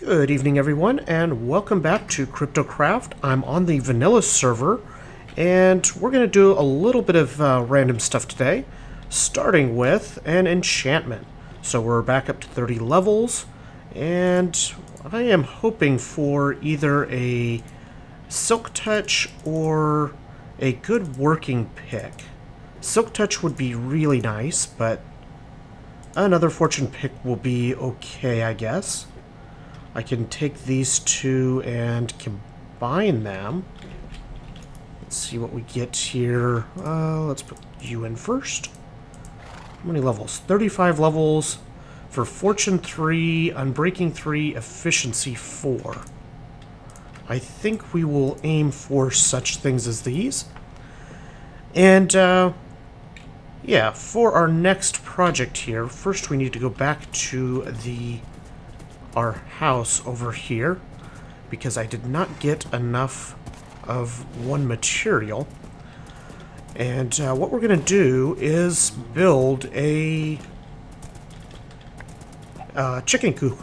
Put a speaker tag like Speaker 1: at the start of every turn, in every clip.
Speaker 1: Good evening, everyone, and welcome back to Kryptocraft. I'm on the vanilla server, and we're going to do a little bit of random stuff today, starting with an enchantment. So we're back up to 30 levels, and I am hoping for either a Silk Touch or a good working pick. Silk Touch would be really nice, but another fortune pick will be okay, I guess. I can take these two and combine them. Let's see what we get here. Let's put you in first. How many levels? 35 levels for Fortune 3, Unbreaking 3, Efficiency 4. I think we will aim for such things as these. And, yeah, for our next project here, first we need to go back to our house over here, because I did not get enough of one material. And what we're going to do is build a chicken coop,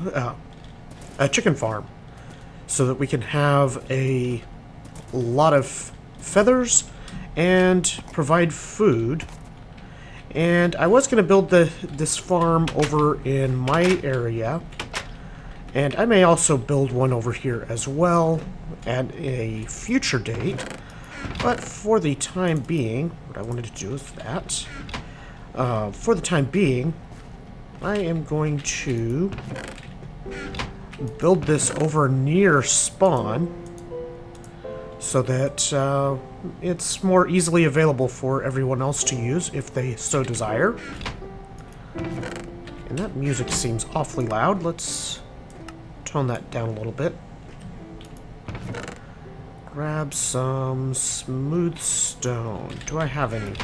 Speaker 1: a chicken farm, so that we can have a lot of feathers and provide food. And I was going to build this farm over in my area, and I may also build one over here as well at a future date. But for the time being, what I wanted to do is that. For the time being, I am going to build this over near spawn so that it's more easily available for everyone else to use if they so desire. And that music seems awfully loud. Let's tone that down a little bit. Grab some smooth stone. Do I have any?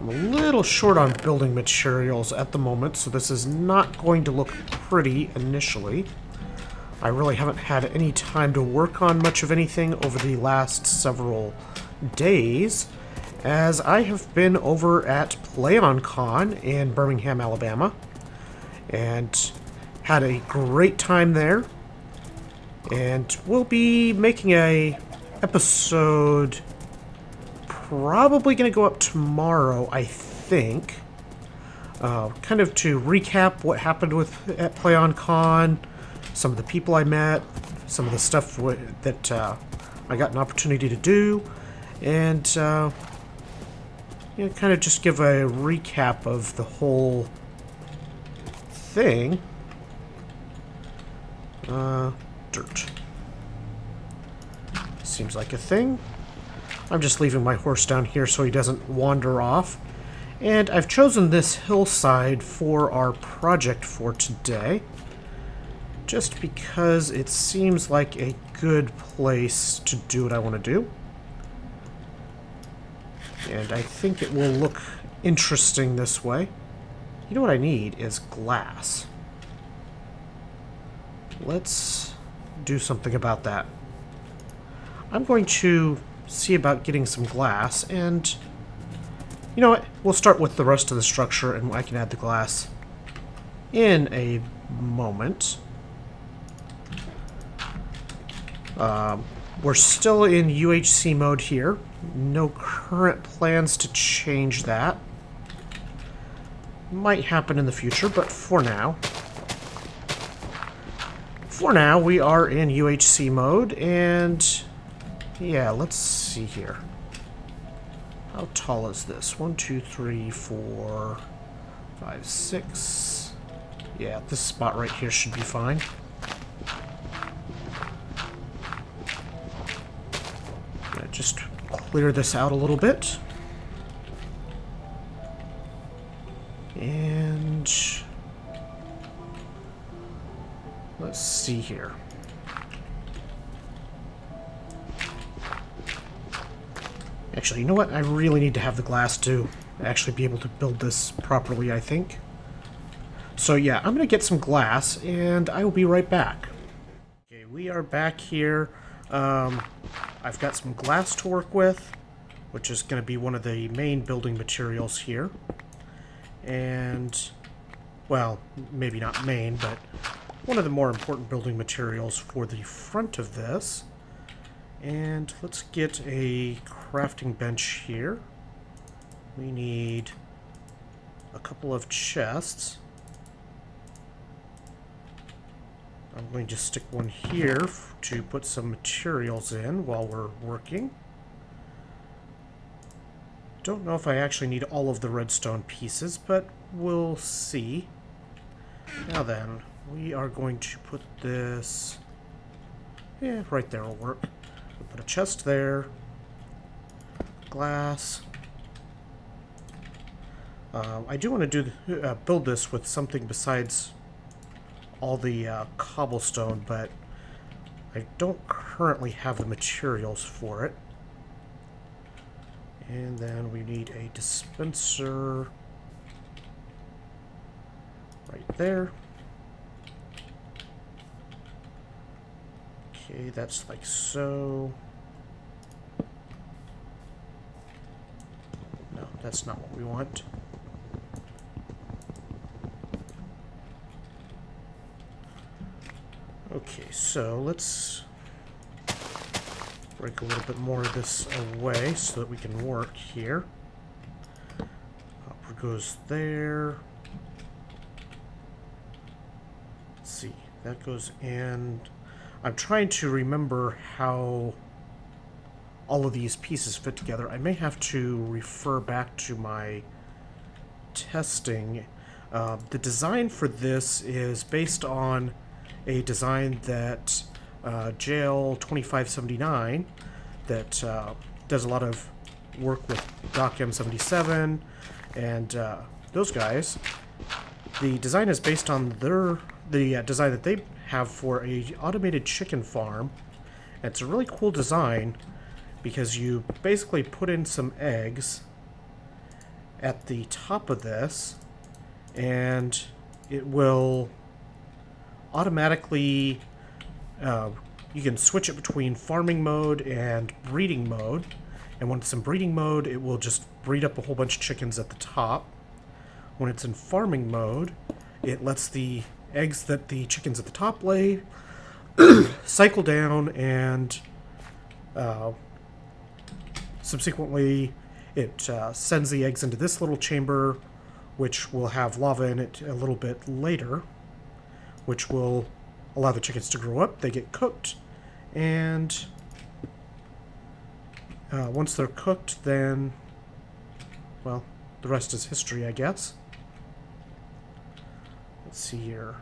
Speaker 1: I'm a little short on building materials at the moment, so this is not going to look pretty initially. I really haven't had any time to work on much of anything over the last several days, as I have been over at PlayOnCon in Birmingham, Alabama, and had a great time there. And we'll be making a episode probably going to go up tomorrow, I think. Kind of to recap what happened at PlayOnCon, some of the people I met, some of the stuff that I got an opportunity to do, and kind of just give a recap of the whole thing. Dirt. Seems like a thing. I'm just leaving my horse down here so he doesn't wander off. And I've chosen this hillside for our project for today, just because it seems like a good place to do what I want to do. And I think it will look interesting this way. You know what I need is glass. Let's do something about that. I'm going to see about getting some glass, and you know what? We'll start with the rest of the structure, and I can add the glass in a moment. We're still in UHC mode here. No current plans to change that. Might happen in the future, but for now, we are in UHC mode, and yeah, let's see here. How tall is this? 1, 2, 3, 4, 5, 6. Yeah, this spot right here should be fine. Gonna just clear this out a little bit. And let's see here. Actually, you know what? I really need to have the glass to actually be able to build this properly, I think. So yeah, I'm going to get some glass, and I will be right back. Okay, we are back here. I've got some glass to work with, which is going to be one of the main building materials here. And well, maybe not main, but one of the more important building materials for the front of this. And let's get a crafting bench here. We need a couple of chests. I'm going to stick one here to put some materials in while we're working. Don't know if I actually need all of the redstone pieces, but we'll see. Now then, we are going to put this... yeah, right there will work. We'll put a chest there. Glass. I do want to do build this with something besides all the cobblestone, but I don't currently have the materials for it. And then we need a dispenser right there. Okay, that's like so. No, that's not what we want. Okay, so let's break a little bit more of this away so that we can work here. Copper goes there. Let's see, that goes in. I'm trying to remember how all of these pieces fit together. I may have to refer back to my testing. The design for this is based on a design that JL2579 that does a lot of work with Doc M77 and those guys. The design is based on the design that they have for a automated chicken farm. And it's a really cool design because you basically put in some eggs at the top of this and it will automatically you can switch it between farming mode and breeding mode, and when it's in breeding mode it will just breed up a whole bunch of chickens at the top. When it's in farming mode it lets the eggs that the chickens at the top lay cycle down, and subsequently it sends the eggs into this little chamber which will have lava in it a little bit later, which will allow the chickens to grow up. They get cooked, and once they're cooked, then, well, the rest is history, I guess. Let's see here.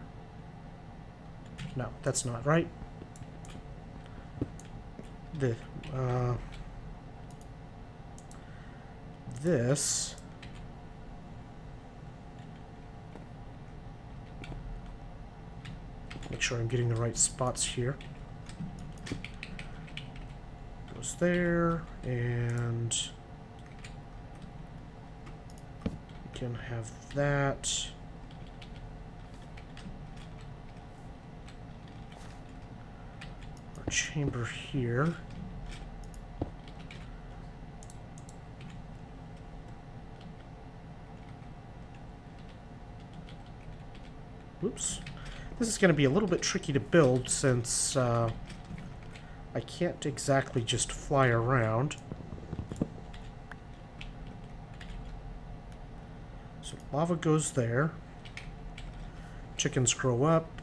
Speaker 1: No, that's not right. This... make sure I'm getting the right spots here. Goes there, and we can have that. Our chamber here. Oops. This is going to be a little bit tricky to build since I can't exactly just fly around. So lava goes there. Chickens grow up,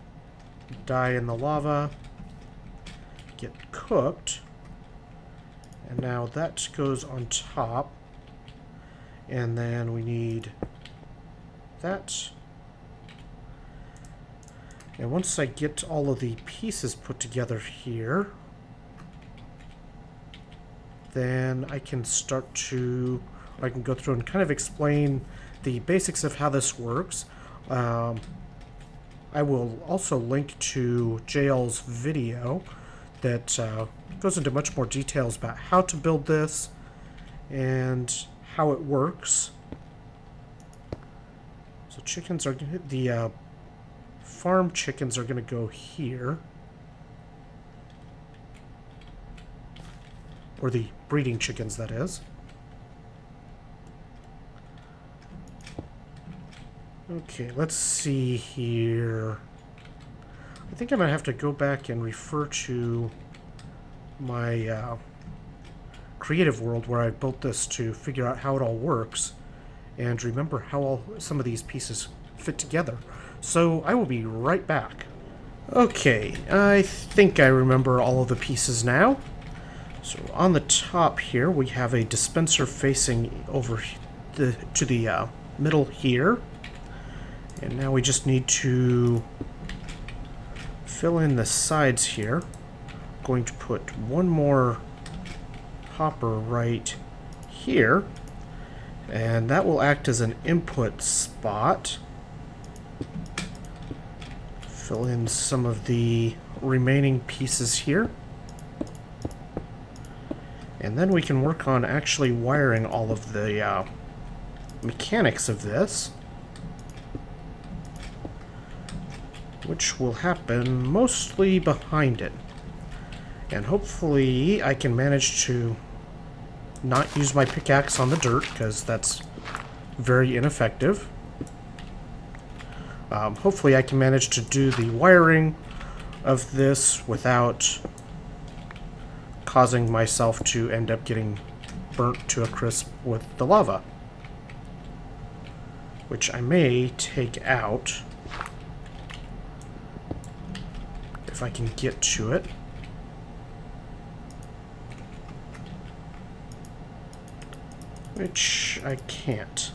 Speaker 1: die in the lava, get cooked, and now that goes on top. And then we need that. And once I get all of the pieces put together here, then I can start to, I can go through and kind of explain the basics of how this works. I will also link to JL's video that goes into much more details about how to build this and how it works. So chickens are the farm chickens are going to go here, or the breeding chickens, that is. Okay, let's see here. I think I'm going to have to go back and refer to my creative world where I built this to figure out how it all works and remember how all some of these pieces fit together. So I will be right back. Okay, I think I remember all of the pieces now. So on the top here we have a dispenser facing over to the middle here. And now we just need to fill in the sides here. I'm going to put one more hopper right here, and that will act as an input spot. Fill in some of the remaining pieces here, and then we can work on actually wiring all of the mechanics of this, which will happen mostly behind it. And hopefully I can manage to not use my pickaxe on the dirt, because that's very ineffective. Hopefully I can manage to do the wiring of this without causing myself to end up getting burnt to a crisp with the lava, which I may take out if I can get to it. Which I can't.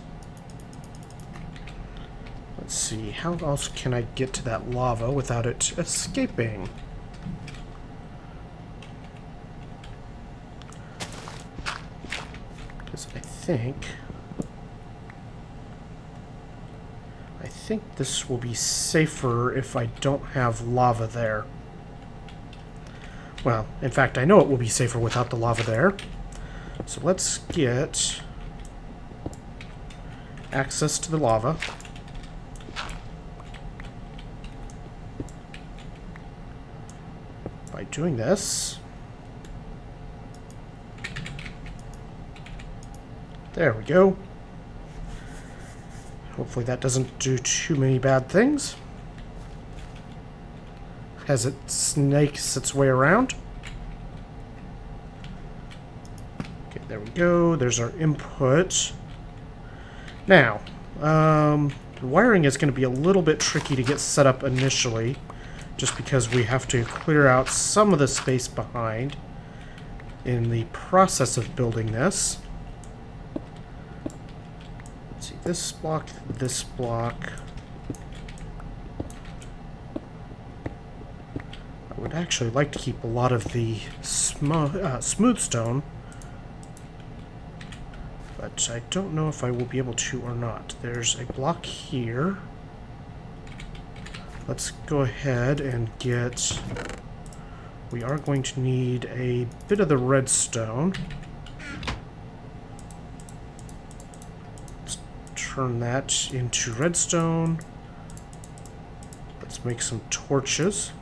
Speaker 1: Let's see, how else can I get to that lava without it escaping? Because I think this will be safer if I don't have lava there. Well, in fact, I know it will be safer without the lava there. So let's get access to the lava. By doing this. There we go. Hopefully that doesn't do too many bad things as it snakes its way around. Okay, there we go. There's our input. Now, the wiring is going to be a little bit tricky to get set up initially, just because we have to clear out some of the space behind in the process of building this. Let's see, this block, this block. I would actually like to keep a lot of the smooth stone, but I don't know if I will be able to or not. There's a block here. Let's go ahead and get... We are going to need a bit of the redstone. Let's turn that into redstone. Let's make some torches.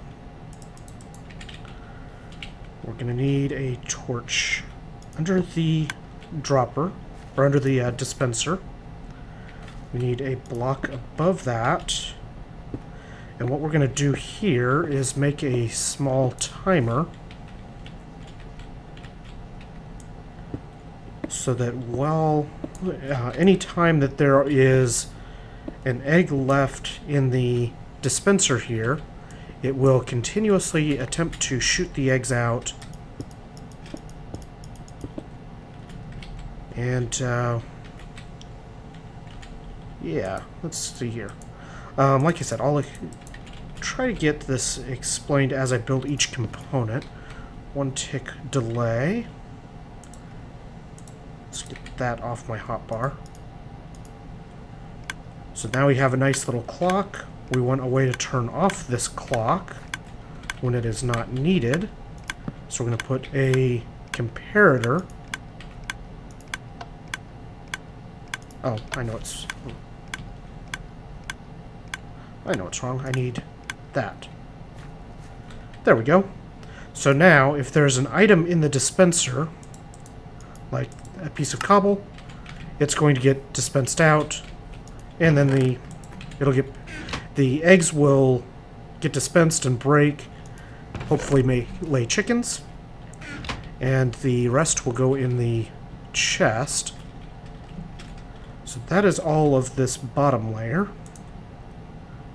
Speaker 1: We're going to need a torch under the dropper, or under the dispenser. We need a block above that. And what we're going to do here is make a small timer so that while any time that there is an egg left in the dispenser here, it will continuously attempt to shoot the eggs out. And yeah, let's see here. Like I said, I'll try to get this explained as I build each component. 1 tick delay. Let's get that off my hotbar. So now we have a nice little clock. We want a way to turn off this clock when it is not needed. So we're going to put a comparator. Oh, I know it's wrong. I need that. There we go. So now, if there's an item in the dispenser, like a piece of cobble, it's going to get dispensed out, and then the It'll get... The eggs will get dispensed and break, hopefully may lay chickens, and the rest will go in the chest. So that is all of this bottom layer.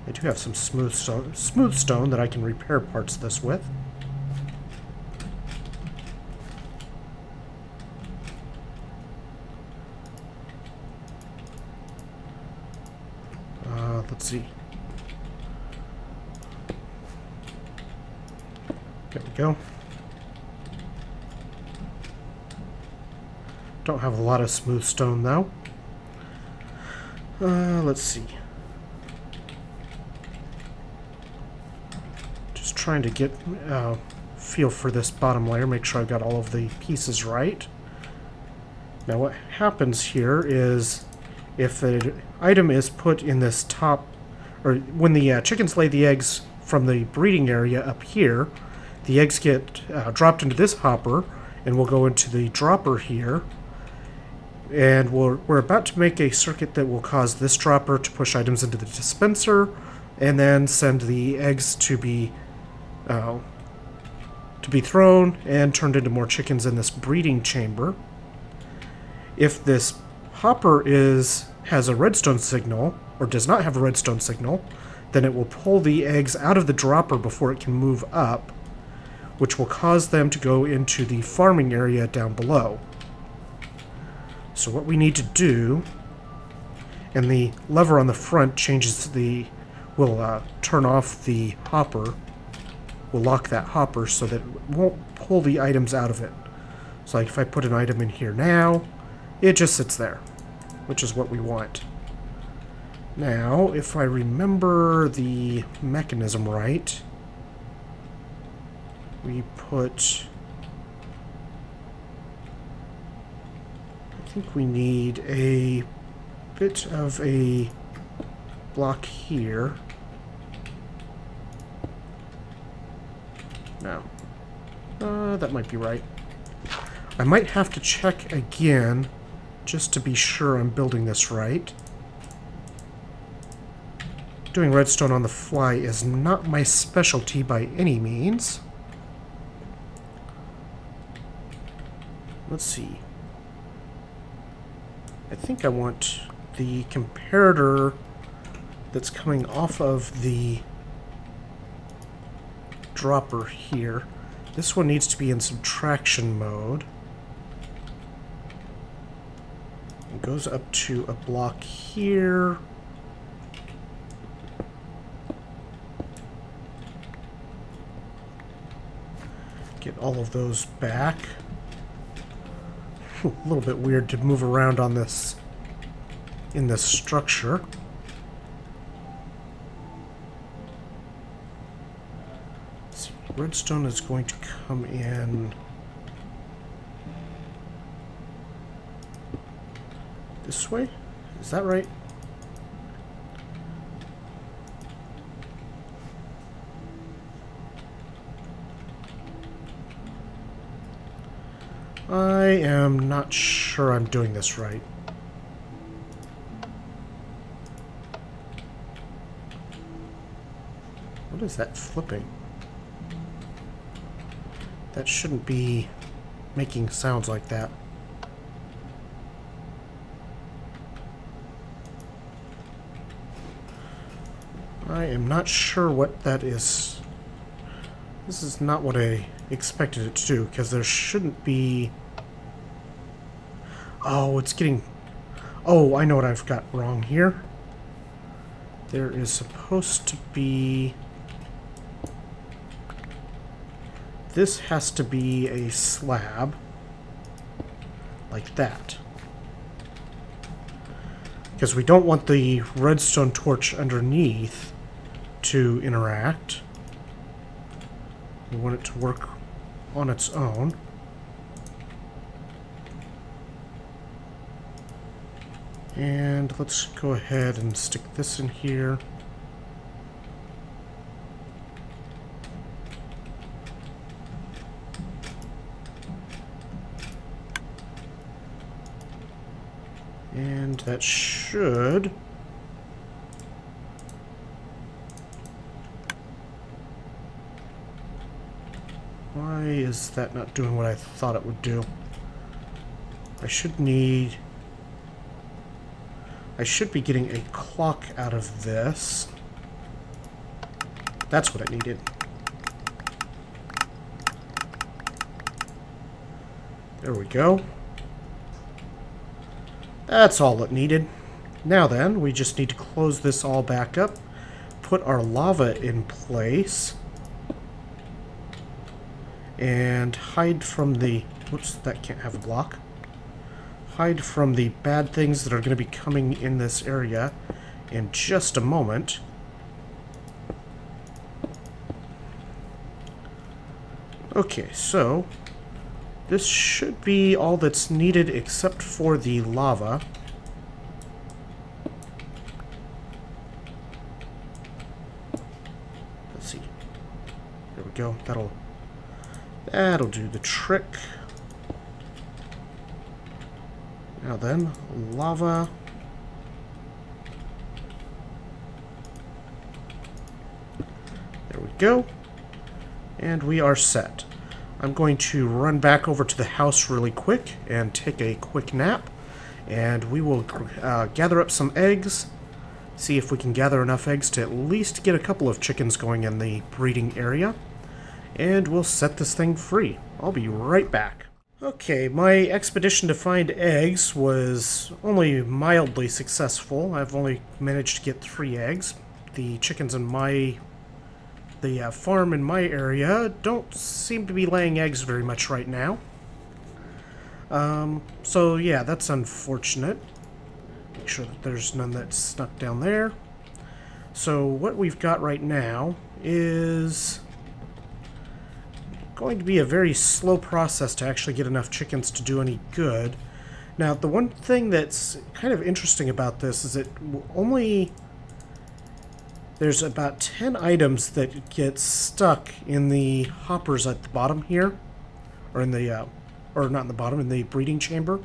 Speaker 1: I do have some smooth stone that I can repair parts of this with. Let's see. There we go. Don't have a lot of smooth stone though. Let's see. Just trying to get feel for this bottom layer, make sure I've got all of the pieces right. Now what happens here is if an item is put in this top, or when the chickens lay the eggs from the breeding area up here, the eggs get dropped into this hopper and will go into the dropper here. And we're about to make a circuit that will cause this dropper to push items into the dispenser and then send the eggs to be thrown and turned into more chickens in this breeding chamber. If this hopper has a redstone signal, or does not have a redstone signal, then it will pull the eggs out of the dropper before it can move up, which will cause them to go into the farming area down below. So what we need to do, and the lever on the front will turn off the hopper, will lock that hopper so that it won't pull the items out of it. So like if I put an item in here now, it just sits there, which is what we want. Now, if I remember the mechanism right, we put... I think we need a bit of a block here. No. That might be right. I might have to check again just to be sure I'm building this right. Doing redstone on the fly is not my specialty by any means. Let's see. I think I want the comparator that's coming off of the dropper here. This one needs to be in subtraction mode. It goes up to a block here. Get all of those back. A little bit weird to move around on this in this structure. Let's see. Redstone is going to come in this way. Is that right? I am not sure I'm doing this right. What is that flipping? That shouldn't be making sounds like that. I am not sure what that is. This is not what I expected it to do, because there shouldn't be... Oh, it's getting... Oh, I know what I've got wrong here. There is supposed to be... This has to be a slab. Like that. Because we don't want the redstone torch underneath to interact. We want it to work on its own. And let's go ahead and stick this in here. And that should Why is that not doing what I thought it would do? I should be getting a clock out of this. That's what it needed. There we go. That's all it needed. Now then, we just need to close this all back up, put our lava in place, and hide from the... Whoops, that can't have a block. Hide from the bad things that are going to be coming in this area in just a moment. Okay, so this should be all that's needed except for the lava. Let's see. There we go. That'll do the trick. Now then, lava. There we go. And we are set. I'm going to run back over to the house really quick and take a quick nap. And we will gather up some eggs. See if we can gather enough eggs to at least get a couple of chickens going in the breeding area. And we'll set this thing free. I'll be right back. Okay, my expedition to find eggs was only mildly successful. I've only managed to get 3 eggs. The chickens in the farm in my area don't seem to be laying eggs very much right now. So yeah, that's unfortunate. Make sure that there's none that's snuck down there. So what we've got right now is going to be a very slow process to actually get enough chickens to do any good. Now, the one thing that's kind of interesting about this is that there's about 10 items that get stuck in the hoppers at the bottom here, or in the, or not in the bottom, in the breeding chamber.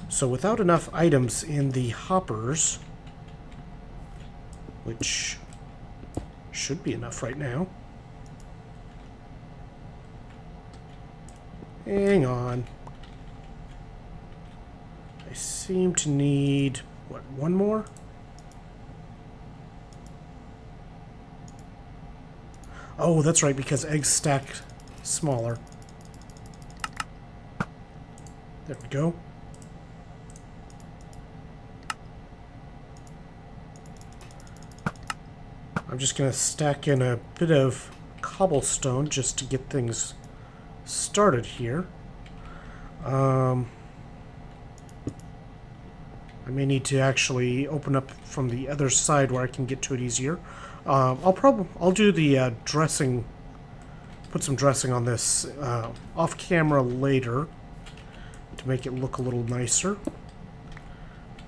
Speaker 1: So without enough items in the hoppers, which should be enough right now. Hang on. I seem to need, what, one more? Oh, that's right, because eggs stack smaller. There we go. I'm just going to stack in a bit of cobblestone just to get things started here. I may need to actually open up from the other side where I can get to it easier. I'll do the dressing, put some dressing on this off camera later to make it look a little nicer.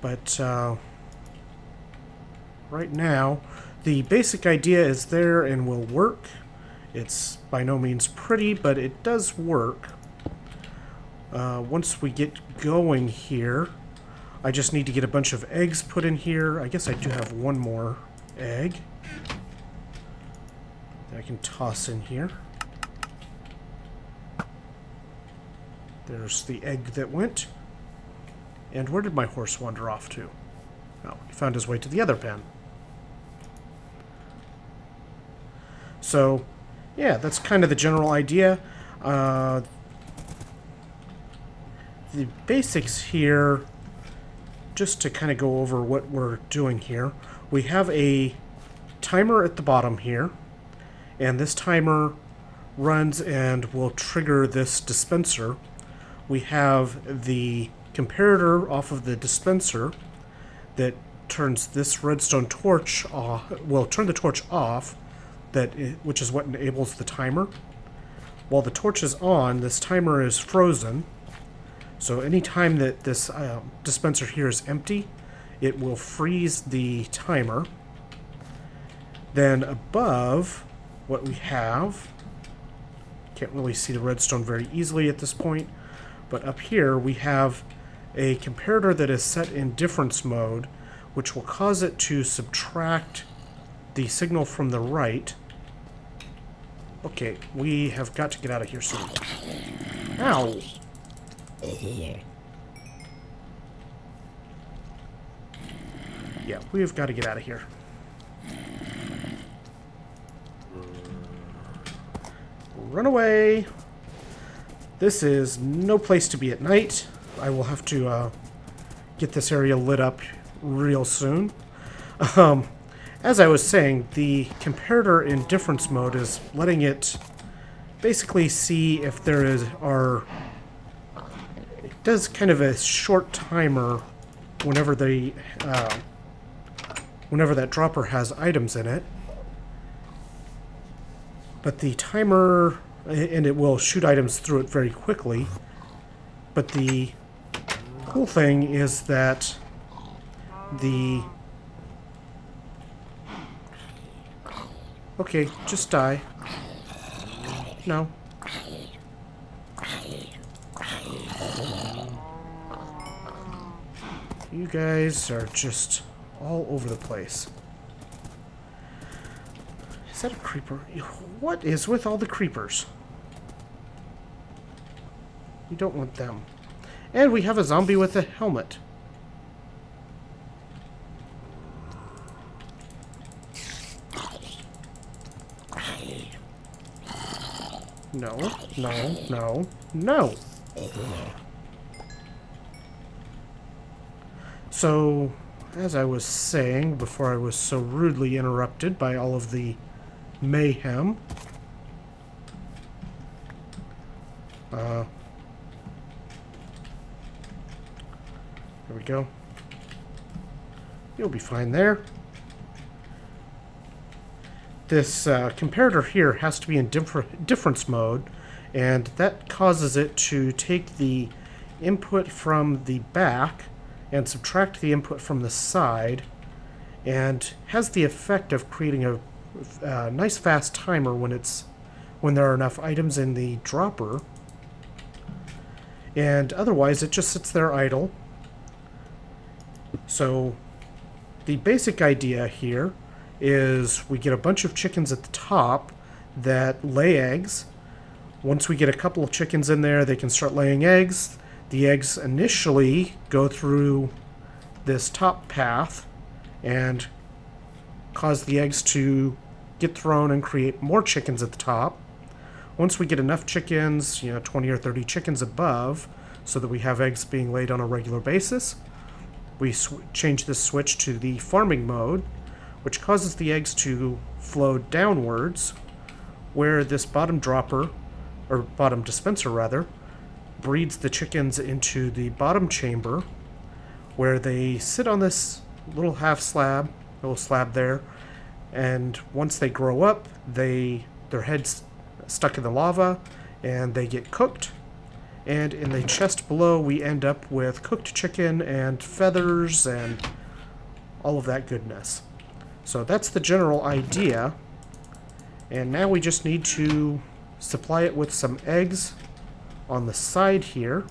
Speaker 1: But right now, the basic idea is there and will work. It's by no means pretty, but it does work. Once we get going here, I just need to get a bunch of eggs put in here. I guess I do have one more egg that I can toss in here. There's the egg that went. And where did my horse wander off to? Oh, he found his way to the other pen. So, yeah, that's kind of the general idea. The basics here, just to kind of go over what we're doing here, we have a timer at the bottom here, and this timer runs and will trigger this dispenser. We have the comparator off of the dispenser that turns this redstone torch off, will turn the torch off, which is what enables the timer. While the torch is on, this timer is frozen. So anytime that this dispenser here is empty, it will freeze the timer. Then above, what we have, can't really see the redstone very easily at this point, but up here we have a comparator that is set in difference mode, which will cause it to subtract the signal from the right Okay, we have got to get out of here soon. Ow! Yeah, we've got to get out of here. Run away! This is no place to be at night. I will have to get this area lit up real soon. As I was saying, the comparator indifference mode is letting it basically see if there are... It does kind of a short timer whenever the whenever that dropper has items in it. But the timer, and it will shoot items through it very quickly. But the cool thing is that the... Okay, just die. No. You guys are just all over the place. Is that a creeper? What is with all the creepers? We don't want them. And we have a zombie with a helmet. No, no, no, no! So, as I was saying before I was so rudely interrupted by all of the mayhem, there we go. You'll be fine there. This comparator here has to be in difference mode, and that causes it to take the input from the back and subtract the input from the side, and has the effect of creating a nice fast timer when there are enough items in the dropper, and otherwise it just sits there idle. So the basic idea here is we get a bunch of chickens at the top that lay eggs. Once we get a couple of chickens in there, they can start laying eggs. The eggs initially go through this top path and cause the eggs to get thrown and create more chickens at the top. Once we get enough chickens, 20 or 30 chickens above, so that we have eggs being laid on a regular basis, we change this switch to the farming mode, which causes the eggs to flow downwards, where this bottom dropper, or bottom dispenser rather, breeds the chickens into the bottom chamber, where they sit on this little little slab there, and once they grow up, their heads stuck in the lava, and they get cooked. And in the chest below, we end up with cooked chicken and feathers and all of that goodness. So that's the general idea, and now we just need to supply it with some eggs on the side here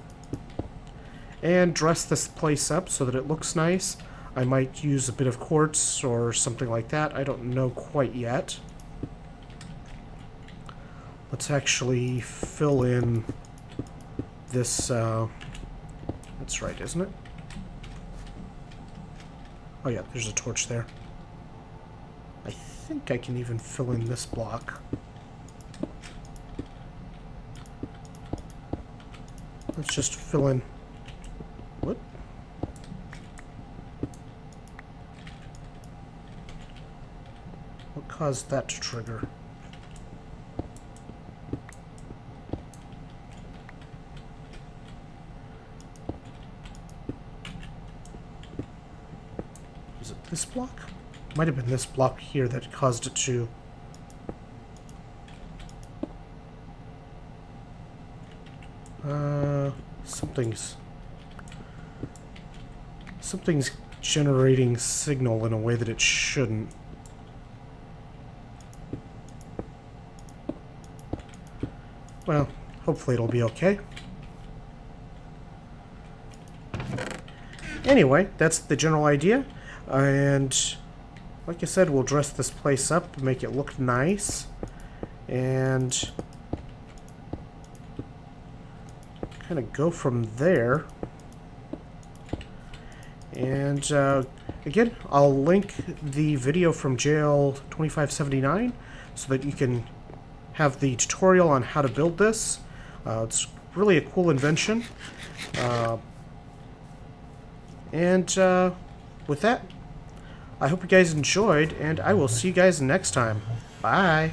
Speaker 1: and dress this place up so that it looks nice. I might use a bit of quartz or something like that. I don't know quite yet. Let's actually fill in this, that's right, isn't it? Oh yeah, there's a torch there. I think I can even fill in this block. Let's just fill in... What? What caused that to trigger? Is it this block? Might have been this block here that caused it to... Something's generating signal in a way that it shouldn't. Well, hopefully it'll be okay. Anyway, that's the general idea, and like I said, we'll dress this place up, make it look nice, and kind of go from there. And again, I'll link the video from JL2579 so that you can have the tutorial on how to build this. It's really a cool invention. And with that, I hope you guys enjoyed, and I will see you guys next time. Bye!